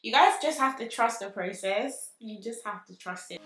You guys just have to trust the process. You just have to trust it.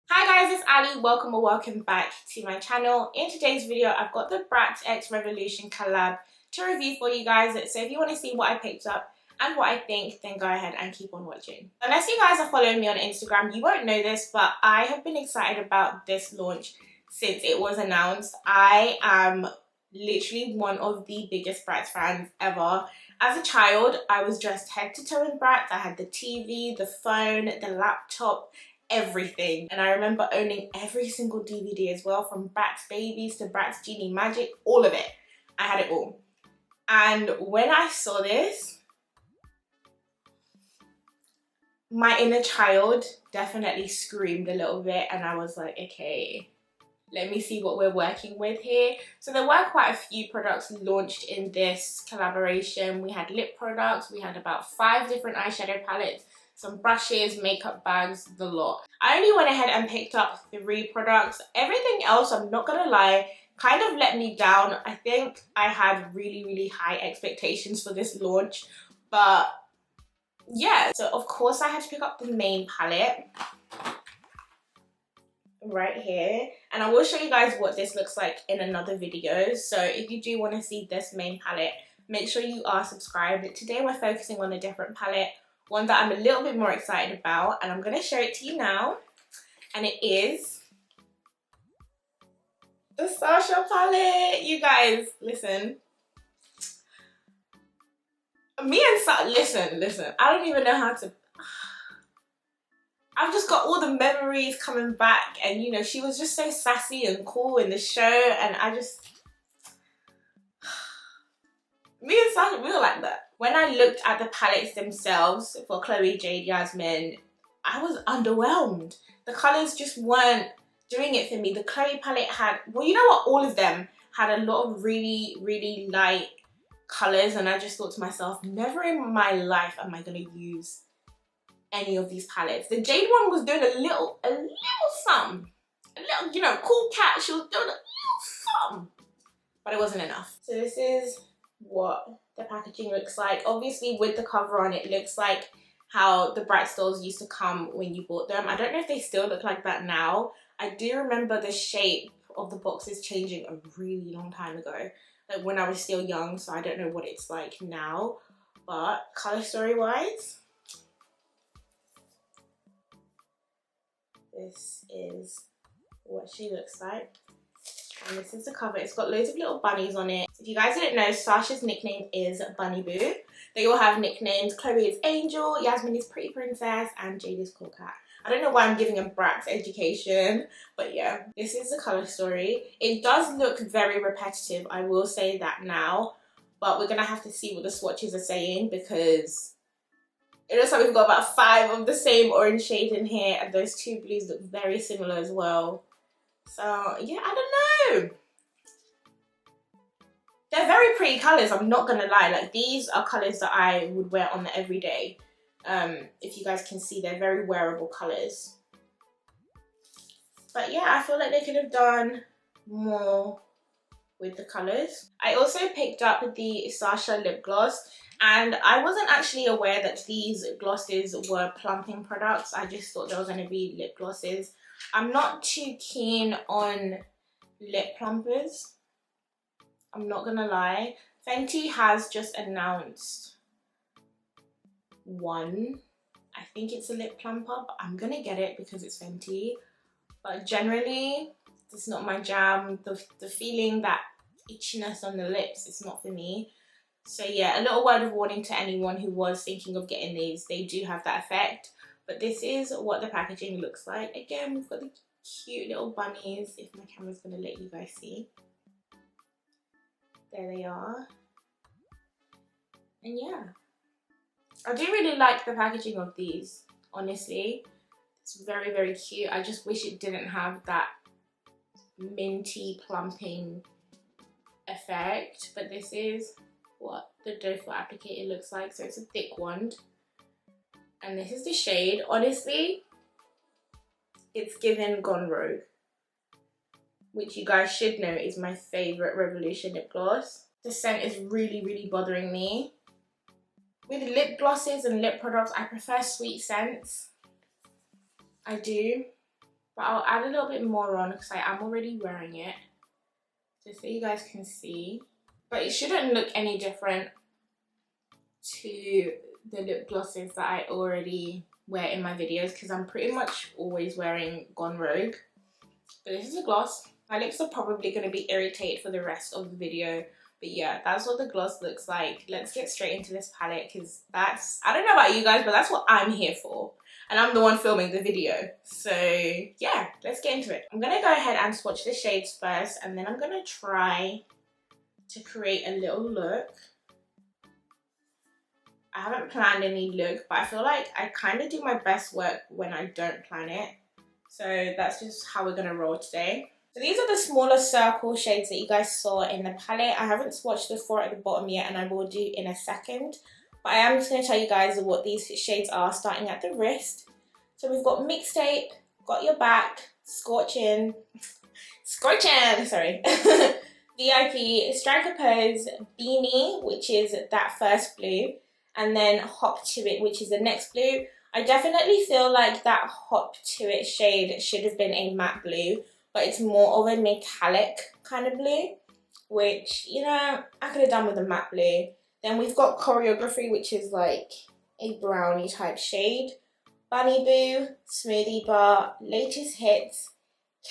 Hi guys, it's Ali. Welcome or welcome back to my channel. In today's video, I've got the Bratz X Revolution collab to review for you guys. So if you want to see what I picked up and what I think, then go ahead and keep on watching. Unless you guys are following me on Instagram, you won't know this, but I have been excited about this launch since it was announced. I am literally one of the biggest Bratz fans ever. As a child, I was dressed head to toe in Bratz. I had the TV, the phone, the laptop, everything. And I remember owning every single DVD as well, from Bratz Babies to Bratz Genie Magic, all of it. I had it all. And when I saw this, my inner child definitely screamed a little bit, and I was like, okay, let me see what we're working with here. So there were quite a few products launched in this collaboration. We had lip products, we had about 5 different eyeshadow palettes, some brushes, makeup bags, the lot. I only went ahead and picked up 3 products. Everything else, I'm not gonna lie, kind of let me down. I think I had really high expectations for this launch, but yeah. So of course I had to pick up the main palette right here, and I will show you guys what this looks like in another video. So if you do want to see this main palette, make sure you are subscribed. Today we're focusing on a different palette, one that I'm a little bit more excited about, and I'm going to show it to you now. And it is the Sasha palette. You guys, listen. Me and Sasha, listen. I don't even know how to... I've just got all the memories coming back, and you know, she was just so sassy and cool in the show, and I just... Me and Sasha, we were like that. When I looked at the palettes themselves for Chloe, Jade, Yasmin, I was underwhelmed. The colours just weren't doing it for me. The Chloe palette had, well, you know what, all of them had a lot of really light colours, and I just thought to myself, never in my life am I going to use any of these palettes. The Jade one was doing a little something. A little, you know, cool cat, she was doing a little something. But it wasn't enough. So this is what the packaging looks like. Obviously with the cover on, it looks like how the Bratz dolls used to come when you bought them. I don't know if they still look like that now. I do remember the shape of the boxes changing a really long time ago, like when I was still young, so I don't know what it's like now. But color story wise, this is what she looks like. And this is the cover. It's got loads of little bunnies on it. If you guys didn't know, Sasha's nickname is Bunny Boo. They all have nicknames. Chloe is Angel, Yasmin is Pretty Princess, and Jade is Cool Cat. I don't know why I'm giving a Bratz education, but yeah, this is the color story. It does look very repetitive, I will say that now, but we're gonna have to see what the swatches are saying, because it looks like we've got about 5 of the same orange shade in here, and those 2 blues look very similar as well. So yeah, I don't know. They're very pretty colours, I'm not gonna lie. Like, these are colours that I would wear on the everyday. If you guys can see, they're very wearable colours. But yeah, I feel like they could have done more with the colours. I also picked up the Sasha lip gloss, and I wasn't actually aware that these glosses were plumping products. I just thought they were going to be lip glosses. I'm not too keen on lip plumpers, I'm not gonna lie. Fenty has just announced one. I think it's a lip plumper, but I'm gonna get it because it's Fenty. But generally, it's not my jam. The feeling, that itchiness on the lips, it's not for me. So yeah, a little word of warning to anyone who was thinking of getting these. They do have that effect. But this is what the packaging looks like. Again, we've got the cute little bunnies, if my camera's gonna let you guys see. There they are. And yeah, I do really like the packaging of these, honestly. It's very cute. I just wish it didn't have that minty plumping effect. But this is what the doe foot applicator looks like. So it's a thick wand. And this is the shade. Honestly, it's given Gone Rogue. which you guys should know is my favourite Revolution lip gloss. The scent is really bothering me. With lip glosses and lip products, I prefer sweet scents. I do. But I'll add a little bit more on because I am already wearing it. Just so you guys can see. But it shouldn't look any different to the lip glosses that I already wear in my videos because I'm pretty much always wearing Gone Rogue. But this is a gloss. My lips are probably going to be irritated for the rest of the video. But yeah, that's what the gloss looks like. Let's get straight into this palette because that's, I don't know about you guys, but that's what I'm here for. And I'm the one filming the video. So yeah, let's get into it. I'm going to go ahead and swatch the shades first. And then I'm going to try to create a little look. I haven't planned any look, but I feel like I kind of do my best work when I don't plan it. So that's just how we're going to roll today. So these are the smaller circle shades that you guys saw in the palette. I haven't swatched the 4 at the bottom yet, and I will do in a second. But I am just going to tell you guys what these shades are, starting at the wrist. So we've got Mixtape, Got Your Back, Scorching, sorry, VIP, Striker Pose, Beanie, which is that first blue, and then Hop to It, which is the next blue. I definitely feel like that Hop to It shade should have been a matte blue, but it's more of a metallic kind of blue, which, you know, I could have done with a matte blue. Then we've got Choreography, which is like a brownie type shade. Bunny Boo, Smoothie Bar, Latest Hits,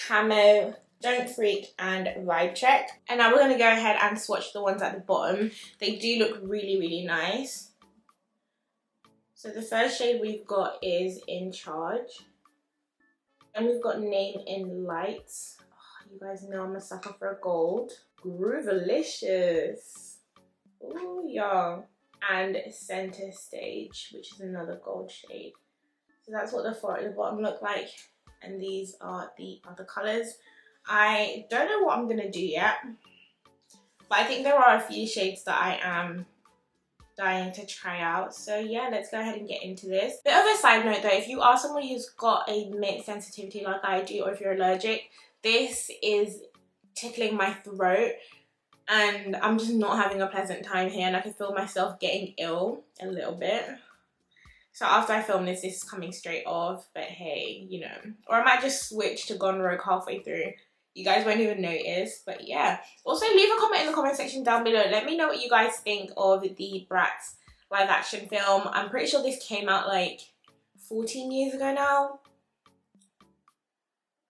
Camo, Don't Freak, and Vibe Check. And now we're going to go ahead and swatch the ones at the bottom. They do look really nice. So the first shade we've got is In Charge. And we've got Name in Lights. Oh, you guys know I'm a sucker for a gold. Groovalicious. Ooh, yeah. And Center Stage, which is another gold shade. So that's what the 4 at the bottom look like. And these are the other colours. I don't know what I'm going to do yet. But I think there are a few shades that I am dying to try out. So yeah, let's go ahead and get into this. Bit of a side note though, if you are someone who's got a mint sensitivity like I do, or if you're allergic, this is tickling my throat and I'm just not having a pleasant time here, and I can feel myself getting ill a little bit. So after I film this is coming straight off, but hey, you know, or I might just switch to Gone Rogue halfway through. You guys won't even notice, but yeah. Also, leave a comment in the comment section down below. Let me know what you guys think of the Bratz live action film. I'm pretty sure this came out like 14 years ago now.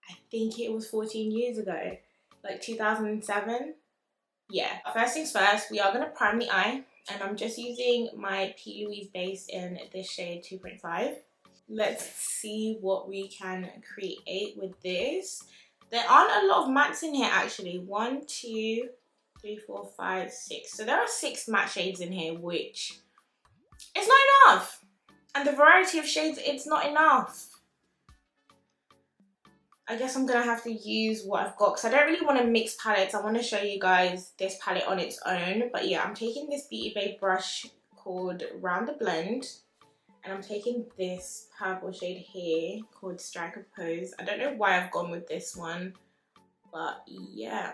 I think it was 14 years ago, like 2007. Yeah, first things first, we are going to prime the eye. And I'm just using my P. Louise base in this shade 2.5. Let's see what we can create with this. There aren't a lot of mattes in here actually. 1, 2, 3, 4, 5, 6. So there are 6 matte shades in here, which is not enough. And the variety of shades, it's not enough. I guess I'm gonna have to use what I've got because I don't really want to mix palettes. I want to show you guys this palette on its own. But yeah, I'm taking this Beauty Bay brush called Round the Blend. And I'm taking this purple shade here called Striker Pose. I don't know why I've gone with this one, but yeah.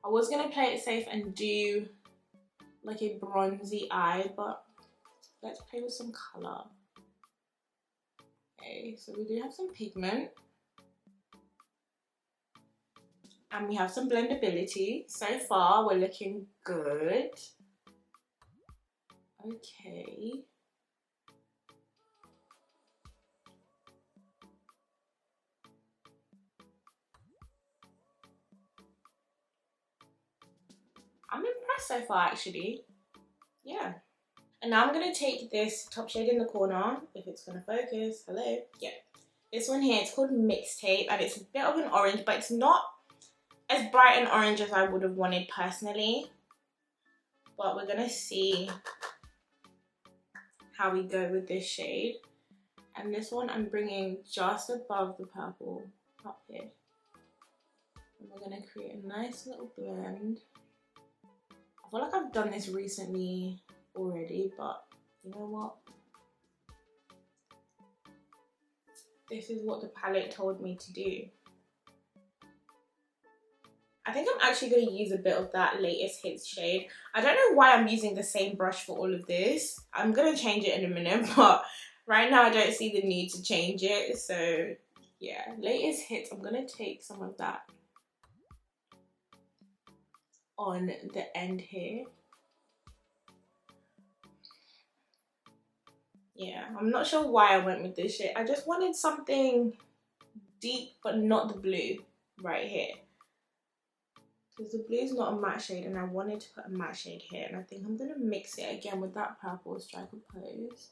I was going to play it safe and do like a bronzy eye, but let's play with some colour. Okay, so we do have some pigment. And we have some blendability. So far, we're looking good. Okay. I'm impressed so far actually. Yeah. And now I'm going to take this top shade in the corner, if it's going to focus. Hello? Yeah. This one here, it's called Mixtape, and it's a bit of an orange, but it's not as bright an orange as I would have wanted personally. But we're going to see how we go with this shade. And this one I'm bringing just above the purple up here. And we're going to create a nice little blend. I feel like I've done this recently already, but you know what? This is what the palette told me to do. I think I'm actually going to use a bit of that latest hits shade. I don't know why I'm using the same brush for all of this. I'm going to change it in a minute, but right now I don't see the need to change it. So yeah, latest hits, I'm going to take some of that on the end here. Yeah, I'm not sure why I went with this shade. I just wanted something deep, but not the blue right here. Because the blue is not a matte shade, and I wanted to put a matte shade here. And I think I'm going to mix it again with that purple Strike a Pose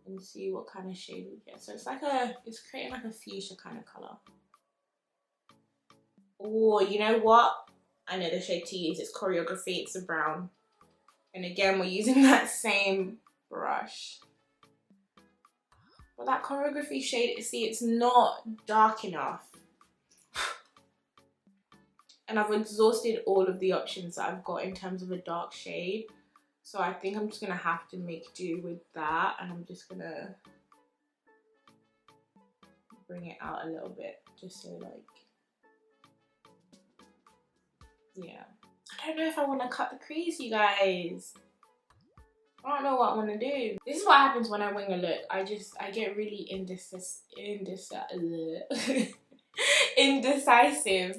and see what kind of shade we get. So it's like it's creating like a fuchsia kind of colour. Oh, you know what? I know the shade to use. It's Choreography. It's a brown. And again, we're using that same brush. But that Choreography shade, see, it's not dark enough. And I've exhausted all of the options that I've got in terms of a dark shade. So I think I'm just going to have to make do with that. And I'm just going to bring it out a little bit. Just so like, yeah. I don't know if I want to cut the crease, you guys. I don't know what I want to do. This is what happens when I wing a look. I get really indecisive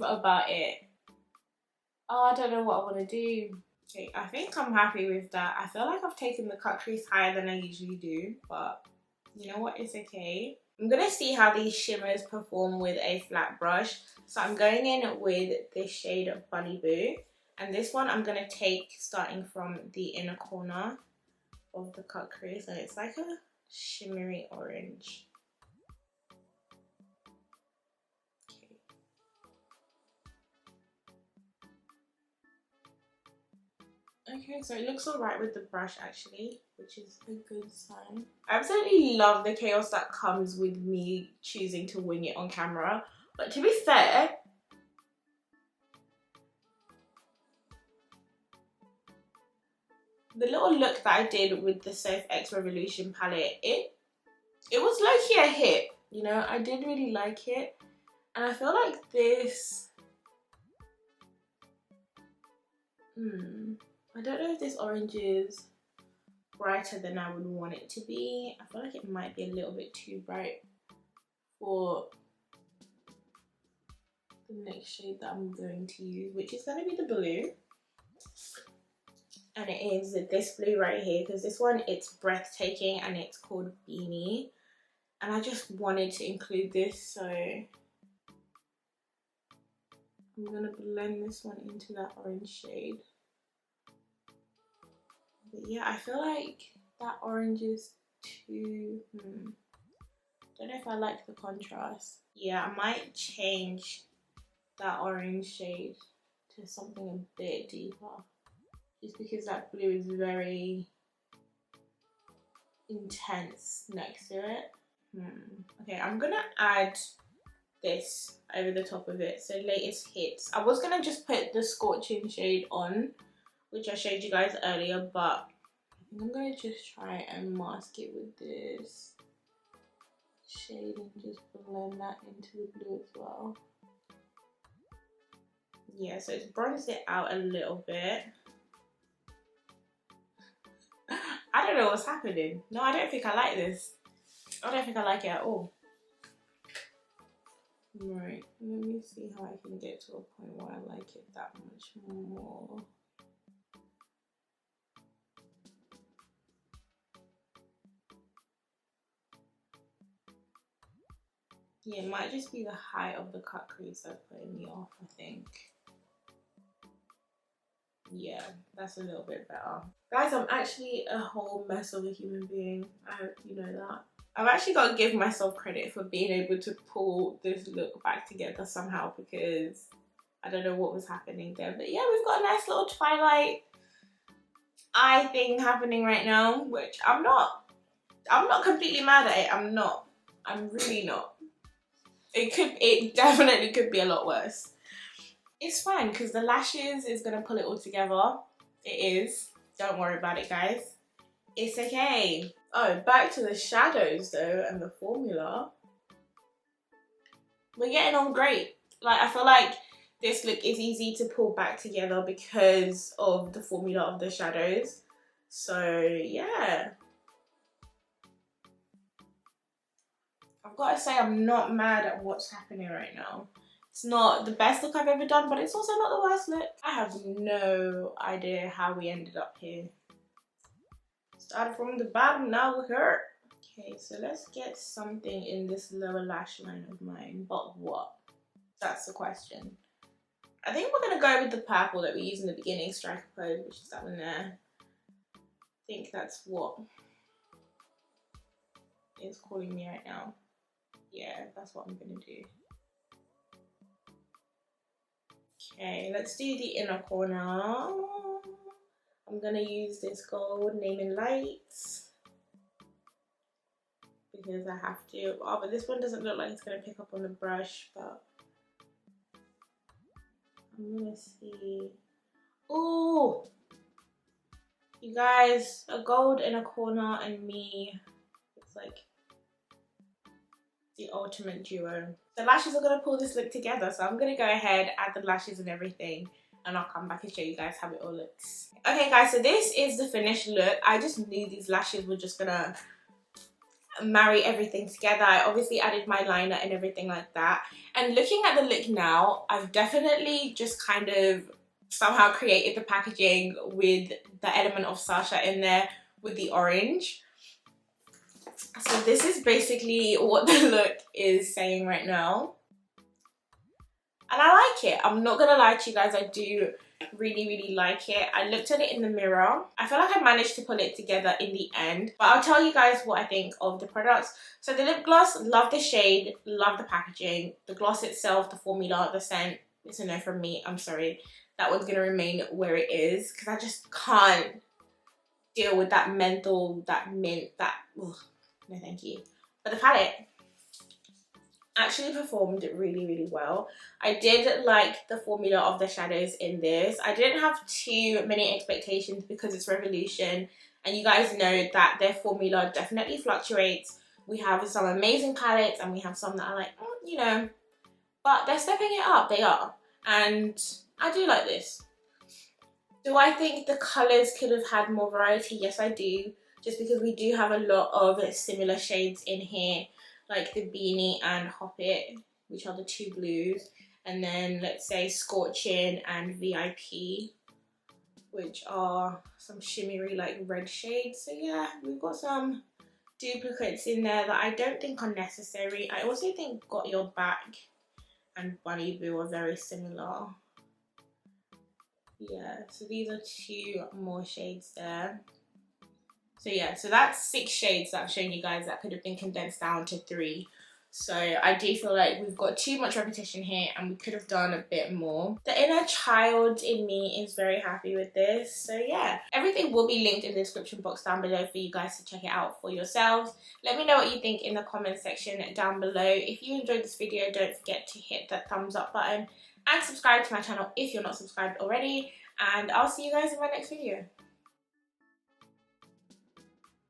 about it. Oh, I don't know what I want to do. Okay, I think I'm happy with that. I feel like I've taken the cut crease higher than I usually do, but you know what, it's okay. I'm gonna see how these shimmers perform with a flat brush. So I'm going in with this shade of Bunny Boo. And this one I'm gonna take starting from the inner corner of the cut crease, and it's like a shimmery orange. Okay, so it looks alright with the brush actually, which is a good sign. I absolutely love the chaos that comes with me choosing to wing it on camera. But to be fair, the little look that I did with the Soph X Revolution palette, it was low-key a hit. You know, I did really like it. And I feel like this... I don't know if this orange is brighter than I would want it to be. I feel like it might be a little bit too bright for the next shade that I'm going to use, which is going to be the blue. And it is this blue right here, because this one, it's breathtaking and it's called Beanie. And I just wanted to include this, so I'm going to blend this one into that orange shade. But yeah, I feel like that orange is too... Don't know if I like the contrast. Yeah, I might change that orange shade to something a bit deeper. Just because that blue is very intense next to it. Okay, I'm gonna add this over the top of it. So latest hits. I was gonna just put the scorching shade on, which I showed you guys earlier, but I think I'm gonna just try and mask it with this shade and just blend that into the blue as well. Yeah, so it's bronzed it out a little bit. I don't know what's happening. No, I don't think I like this. I don't think I like it at all. Right, let me see how I can get to a point where I like it that much more. Yeah, it might just be the height of the cut crease that's putting me off, I think. Yeah, that's a little bit better. Guys, I'm actually a whole mess of a human being. I hope you know that. I've actually got to give myself credit for being able to pull this look back together somehow, because I don't know what was happening there. But yeah, we've got a nice little twilight eye thing happening right now, which I'm not completely mad at it. I'm not. I'm really not. It definitely could be a lot worse. It's fine, because the lashes is going to pull it all together. It is. Don't worry about it, guys. It's okay. Oh, back to the shadows though, and the formula. We're getting on great. Like, I feel like this look is easy to pull back together because of the formula of the shadows. So yeah, I've got to say I'm not mad at what's happening right now. It's not the best look I've ever done, but it's also not the worst look. I have no idea how we ended up here. Started from the bottom, now we're here. Okay, so let's get something in this lower lash line of mine. But what? That's the question. I think we're gonna go with the purple that we used in the beginning, Striker Pose, which is that one there. I think that's what is calling me right now. Yeah, that's what I'm gonna do. Okay, let's do the inner corner. I'm gonna use this gold Naming Lights because I have to. Oh, but this one doesn't look like it's gonna pick up on the brush, but I'm gonna see. Oh, you guys, a gold in a corner and me. It's like the ultimate duo. The lashes are gonna pull this look together, so I'm gonna go ahead, add the lashes and everything, and I'll come back and show you guys how it all looks. Okay guys, so this is the finished look. I just knew these lashes were just gonna marry everything together. I obviously added my liner and everything like that. And looking at the look now, I've definitely just kind of somehow created the packaging with the element of Sasha in there with the orange. So this is basically what the look is saying right now. And I like it. I'm not gonna lie to you guys, I do really like it. I looked at it in the mirror. I feel like I managed to put it together in the end, but I'll tell you guys what I think of the products. So the lip gloss, love the shade, love the packaging. The gloss itself, the formula, the scent, it's a no from me. I'm sorry. That one's gonna remain where it is because I just can't deal with that menthol, that mint, that, ugh, no thank you. But the palette actually performed really well. I did like the formula of the shadows in this. I didn't have too many expectations because it's Revolution and you guys know that their formula definitely fluctuates. We have some amazing palettes and we have some that are like, you know, but they're stepping it up, they are. And I do like this. Do I think the colours could have had more variety? Yes, I do. Just because we do have a lot of similar shades in here, like the Beanie and Hop It, which are the two blues. And then let's say Scorching and VIP, which are some shimmery like red shades. So yeah, we've got some duplicates in there that I don't think are necessary. I also think Got Your Back and Bunny Boo are very similar. Yeah, so these are two more shades there. So yeah, so that's 6 shades that I've shown you guys that could have been condensed down to 3. So I do feel like we've got too much repetition here and we could have done a bit more. The inner child in me is very happy with this. So yeah, everything will be linked in the description box down below for you guys to check it out for yourselves. Let me know what you think in the comment section down below. If you enjoyed this video, don't forget to hit that thumbs up button and subscribe to my channel if you're not subscribed already. And I'll see you guys in my next video.